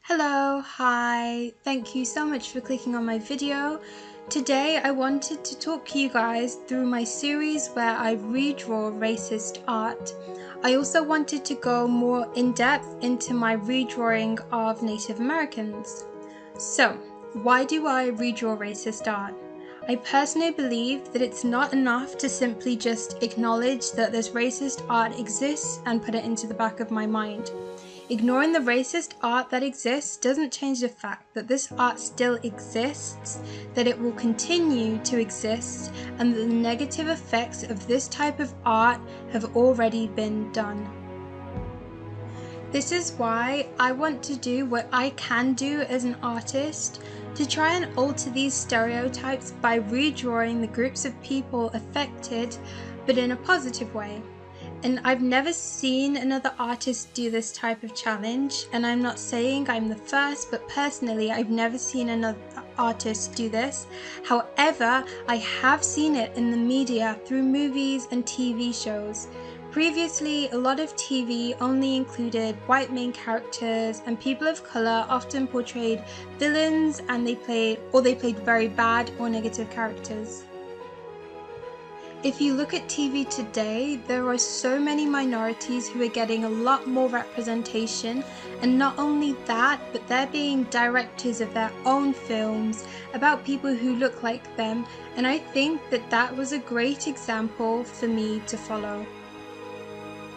Hello, hi, thank you so much for clicking on my video. Today I wanted to talk you guys through my series where I redraw racist art. I also wanted to go more in depth into my redrawing of Native Americans. So, why do I redraw racist art? I personally believe that it's not enough to simply just acknowledge that this racist art exists and put it into the back of my mind. Ignoring the racist art that exists doesn't change the fact that this art still exists, that it will continue to exist, and that the negative effects of this type of art have already been done. This is why I want to do what I can do as an artist to try and alter these stereotypes by redrawing the groups of people affected, but in a positive way. And I've never seen another artist do this type of challenge, and I'm not saying I'm the first, but personally I've never seen another artist do this. However, I have seen it in the media through movies and TV shows. Previously, a lot of TV only included white main characters, and people of colour often portrayed villains, and they played very bad or negative characters. If you look at TV today, there are so many minorities who are getting a lot more representation, and not only that, but they're being directors of their own films about people who look like them, and I think that that was a great example for me to follow.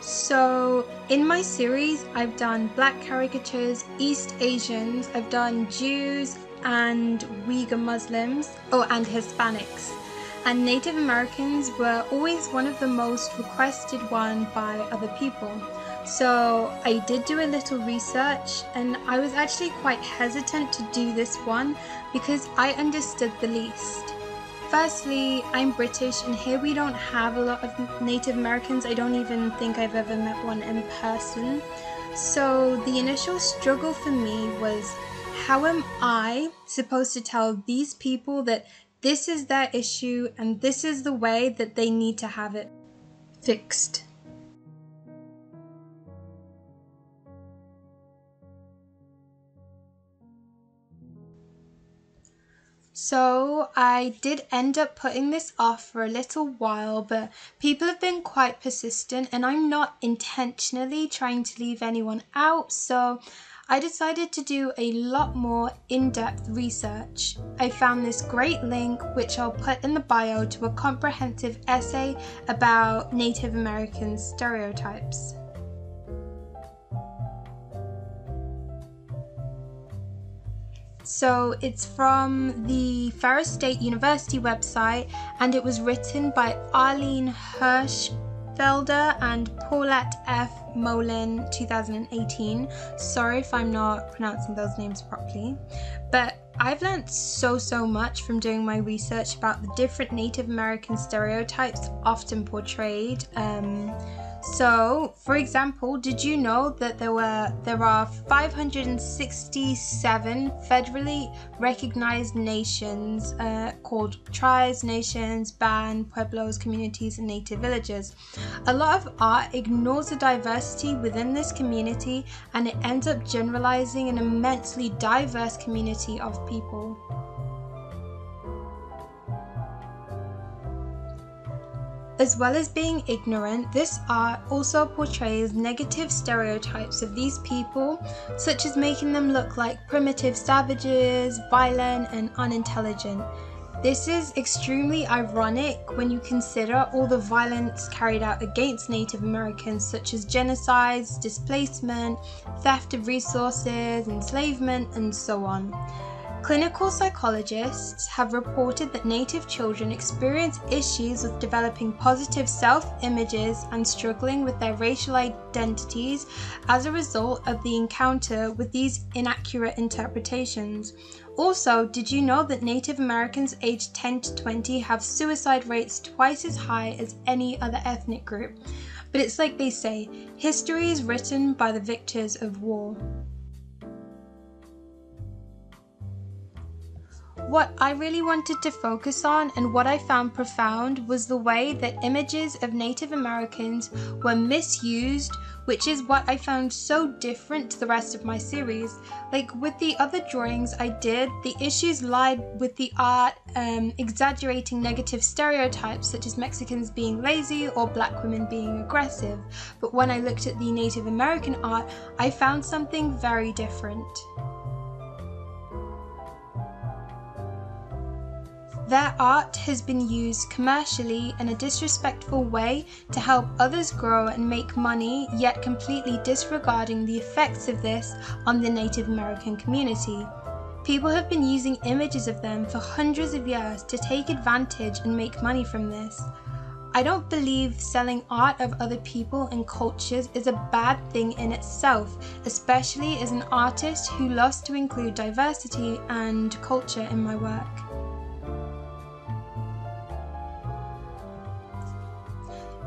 So in my series, I've done black caricatures, East Asians, I've done Jews and Uyghur Muslims, and Hispanics. And Native Americans were always one of the most requested one by other people. So I did do a little research, and I was actually quite hesitant to do this one because I understood the least. Firstly, I'm British, and here we don't have a lot of Native Americans. I don't even think I've ever met one in person. So the initial struggle for me was, how am I supposed to tell these people that this is their issue and this is the way that they need to have it fixed? So I did end up putting this off for a little while, but people have been quite persistent, and I'm not intentionally trying to leave anyone out, so I decided to do a lot more in-depth research. I found this great link, which I'll put in the bio, to a comprehensive essay about Native American stereotypes. So it's from the Ferris State University website, and it was written by Arlene Hirschfelder and Paulette F. Molin, 2018. Sorry if I'm not pronouncing those names properly, but I've learned so much from doing my research about the different Native American stereotypes often portrayed. So, for example, did you know that there are 567 federally recognized nations called tribes, nations, band, pueblos, communities, and native villages? A lot of art ignores the diversity within this community, and it ends up generalizing an immensely diverse community of people. As well as being ignorant, this art also portrays negative stereotypes of these people, such as making them look like primitive savages, violent, and unintelligent. This is extremely ironic when you consider all the violence carried out against Native Americans, such as genocides, displacement, theft of resources, enslavement, and so on. Clinical psychologists have reported that Native children experience issues with developing positive self-images and struggling with their racial identities as a result of the encounter with these inaccurate interpretations. Also, did you know that Native Americans aged 10 to 20 have suicide rates twice as high as any other ethnic group? But it's like they say, history is written by the victors of war. What I really wanted to focus on and what I found profound was the way that images of Native Americans were misused, which is what I found so different to the rest of my series. Like with the other drawings I did, the issues lied with the art exaggerating negative stereotypes such as Mexicans being lazy or black women being aggressive. But when I looked at the Native American art, I found something very different. Their art has been used commercially in a disrespectful way to help others grow and make money, yet completely disregarding the effects of this on the Native American community. People have been using images of them for hundreds of years to take advantage and make money from this. I don't believe selling art of other people and cultures is a bad thing in itself, especially as an artist who loves to include diversity and culture in my work.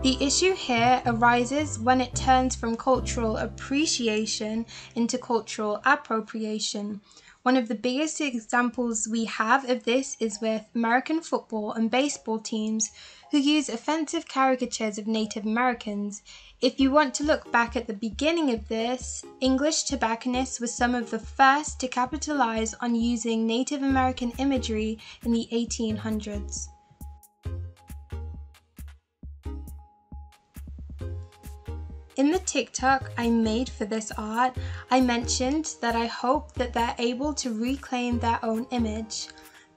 The issue here arises when it turns from cultural appreciation into cultural appropriation. One of the biggest examples we have of this is with American football and baseball teams who use offensive caricatures of Native Americans. If you want to look back at the beginning of this, English tobacconists were some of the first to capitalize on using Native American imagery in the 1800s. In the TikTok I made for this art, I mentioned that I hope that they're able to reclaim their own image.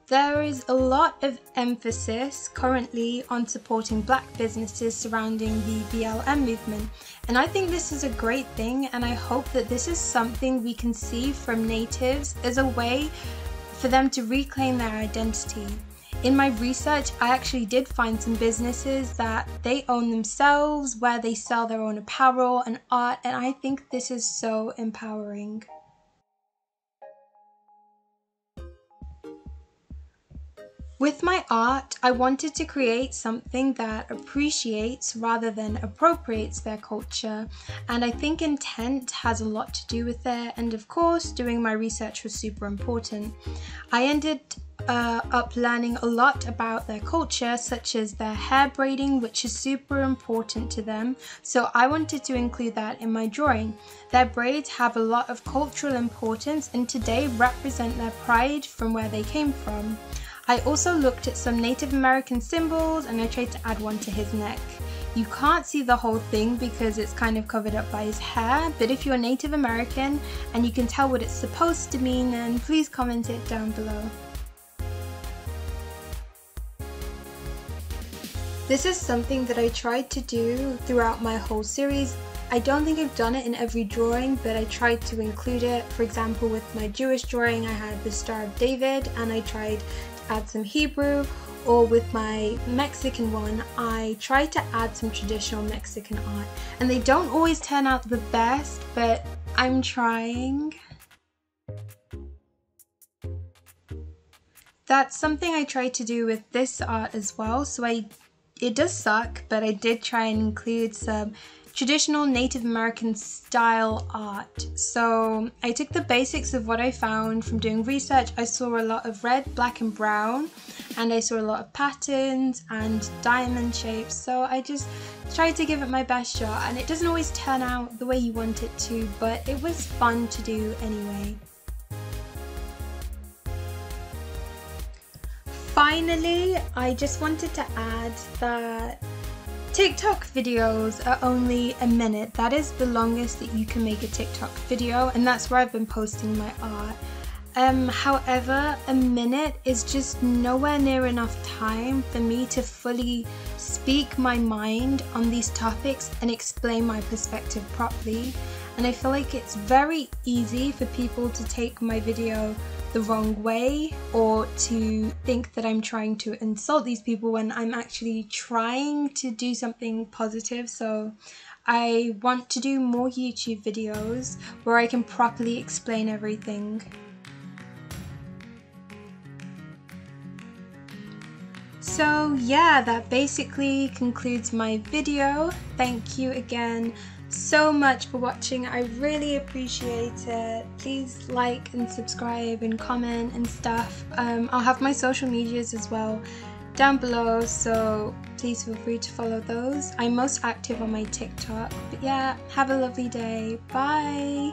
There is a lot of emphasis currently on supporting black businesses surrounding the BLM movement, and I think this is a great thing, and I hope that this is something we can see from natives as a way for them to reclaim their identity. In my research, I actually did find some businesses that they own themselves, where they sell their own apparel and art, and I think this is so empowering. With my art, I wanted to create something that appreciates rather than appropriates their culture, and I think intent has a lot to do with it, and of course, doing my research was super important. I ended up learning a lot about their culture, such as their hair braiding, which is super important to them, so I wanted to include that in my drawing. Their braids have a lot of cultural importance and today represent their pride from where they came from. I also looked at some Native American symbols and I tried to add one to his neck. You can't see the whole thing because it's kind of covered up by his hair, but if you're Native American and you can tell what it's supposed to mean, then please comment it down below. This is something that I tried to do throughout my whole series. I don't think I've done it in every drawing, but I tried to include it. For example, with my Jewish drawing, I had the Star of David, and I tried to add some Hebrew, or with my Mexican one, I tried to add some traditional Mexican art. And they don't always turn out the best, but I'm trying. That's something I tried to do with this art as well, so it does suck, but I did try and include some traditional Native American style art. So I took the basics of what I found from doing research. I saw a lot of red, black and brown, and I saw a lot of patterns and diamond shapes, so I just tried to give it my best shot, and it doesn't always turn out the way you want it to, but it was fun to do anyway. Finally, I just wanted to add that TikTok videos are only a minute. That is the longest that you can make a TikTok video, and that's where I've been posting my art. However, a minute is just nowhere near enough time for me to fully speak my mind on these topics and explain my perspective properly. And I feel like it's very easy for people to take my video the wrong way, or to think that I'm trying to insult these people when I'm actually trying to do something positive. So I want to do more YouTube videos where I can properly explain everything. So yeah, that basically concludes my video. Thank you again so much for watching. I really appreciate it. Please like and subscribe and comment and stuff. I'll have my social medias as well down below, so please feel free to follow those. I'm most active on my TikTok. But yeah, have a lovely day. Bye!